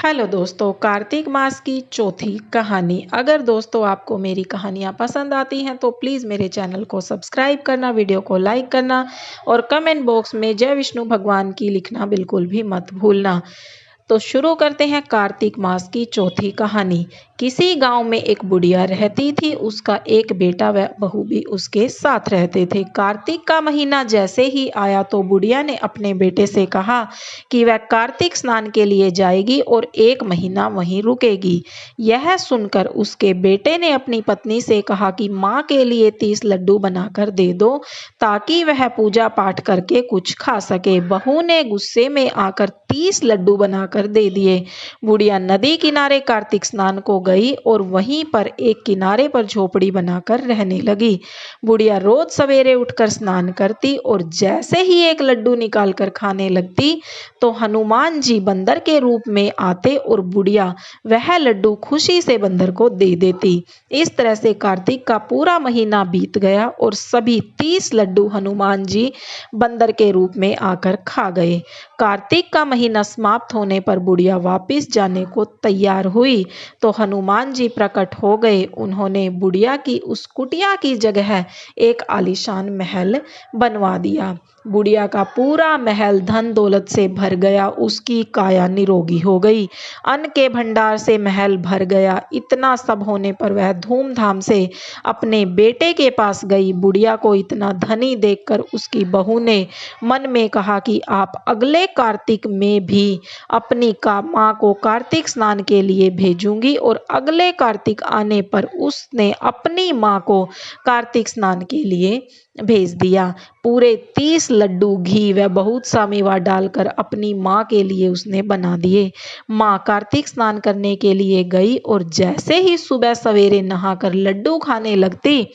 Hello दोस्तों, कार्तिक मास की चौथी कहानी। अगर दोस्तों आपको मेरी कहानियाँ पसंद आती हैं तो प्लीज़ मेरे चैनल को सब्सक्राइब करना, वीडियो को लाइक करना और कमेंट बॉक्स में जय विष्णु भगवान की लिखना बिल्कुल भी मत भूलना। तो शुरू करते हैं कार्तिक मास की चौथी कहानी। किसी गांव में एक बुढ़िया रहती थी। उसका एक बेटा व बहू भी उसके साथ रहते थे। कार्तिक का महीना जैसे ही आया तो बुढ़िया ने अपने बेटे से कहा कि वह कार्तिक स्नान के लिए जाएगी और 1 महीना वहीं रुकेगी। यह सुनकर उसके बेटे ने अपनी पत्नी से कहा कि माँ के लिए 30 लड्डू बनाकर दे दो ताकि वह पूजा पाठ करके कुछ खा सके। बहू ने गुस्से में आकर 30 लड्डू बनाकर दे दिए। बुढ़िया नदी किनारे कार्तिक स्नान को गई और वहीं पर एक किनारे पर झोपड़ी बनाकर रहने लगी। बुढ़िया रोज सवेरे उठकर स्नान करती और जैसे ही एक लड्डू निकालकर खाने लगती तो हनुमान जी बंदर के रूप में आते और बुढ़िया वह लड्डू खुशी से बंदर को दे देती। इस तरह से कार्तिक का पूरा महीना बीत गया और सभी 30 लड्डू हनुमान जी बंदर के रूप में आकर खा गए। कार्तिक का महीना समाप्त होने पर बुढ़िया वापस जाने को तैयार हुई तो हनुमान जी प्रकट हो गए। उन्होंने बुढ़िया की उस कुटिया की जगह एक आलीशान महल बनवा दिया। बुढ़िया का पूरा महल धन दौलत से भर गया। उसकी काया निरोगी हो गई। अन्न के भंडार से महल भर गया। इतना सब होने पर वह धूमधाम से अपने बेटे के पास गई। बुढ़िया को इतना धनी देखकर उसकी बहू ने मन में कहा कि आप अगले कार्तिक में भी अपनी माँ को कार्तिक स्नान के लिए भेजूंगी। और अगले कार्तिक आने पर उसने अपनी माँ को कार्तिक स्नान के लिए भेज दिया। पूरे 30 लड्डू घी व बहुत सा मेवा डालकर अपनी माँ के लिए उसने बना दिए। माँ कार्तिक स्नान करने के लिए गई और जैसे ही सुबह सवेरे नहाकर लड्डू खाने लगती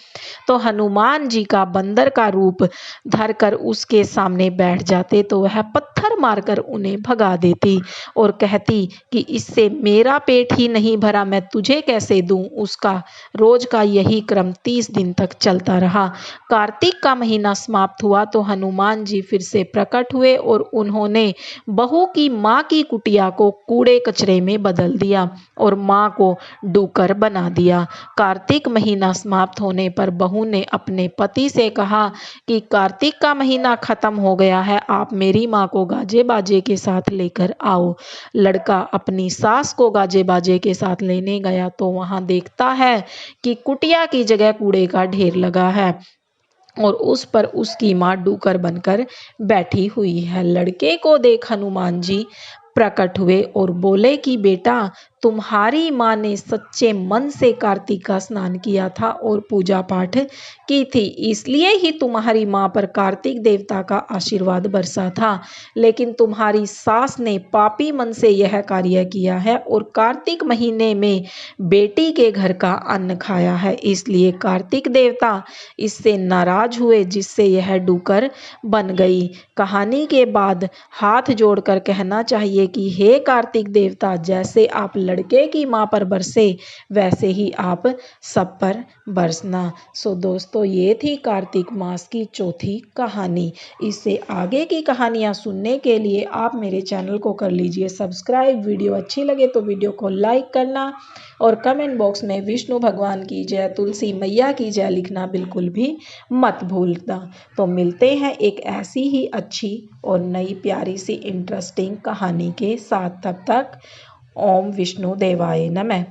तो हनुमान जी का बंदर का रूप धरकर उसके सामने बैठ जाते तो वह पत्थर मारकर उन्हें भगा देती और कहती कि इससे मेरा पेट ही नहीं भरा, मैं तुझे कैसे दूं। उसका रोज का यही क्रम 30 दिन तक चलता रहा। कार्तिक का महीना समाप्त हुआ तो हनुमान जी फिर से प्रकट हुए और उन्होंने बहू की माँ की कुटिया को कूड़े कचरे में बदल दिया और माँ को डूकर बना दिया। कार्तिक महीना समाप्त होने पर बहू ने अपने पति से कहा कि कार्तिक का महीना खत्म हो गया है, आप मेरी माँ को गाजे बाजे के साथ लेकर आओ। लड़का अपनी सास को गाजे बाजे के साथ लेने गया तो वहां देखता है कि कुटिया की जगह कूड़े का ढेर लगा है और उस पर उसकी माँ डूकर बनकर बैठी हुई है। लड़के को देख हनुमान जी प्रकट हुए और बोले कि बेटा, तुम्हारी माँ ने सच्चे मन से कार्तिक का स्नान किया था और पूजा पाठ की थी, इसलिए ही तुम्हारी माँ पर कार्तिक देवता का आशीर्वाद बरसा था। लेकिन तुम्हारी सास ने पापी मन से यह कार्य किया है और कार्तिक महीने में बेटी के घर का अन्न खाया है, इसलिए कार्तिक देवता इससे नाराज हुए जिससे यह डूकर बन गई। कहानी के बाद हाथ जोड़कर कहना चाहिए कि हे कार्तिक देवता, जैसे आप लड़के की माँ पर बरसे वैसे ही आप सब पर बरसना। सो दोस्तों, ये थी कार्तिक मास की चौथी कहानी। इससे आगे की कहानियाँ सुनने के लिए आप मेरे चैनल को कर लीजिए सब्सक्राइब। वीडियो अच्छी लगे तो वीडियो को लाइक करना और कमेंट बॉक्स में विष्णु भगवान की जय, तुलसी मैया की जय लिखना बिल्कुल भी मत भूलना। तो मिलते हैं एक ऐसी ही अच्छी और नई प्यारी सी इंटरेस्टिंग कहानी के साथ। तब तक ओम विष्णु देवाय नमः।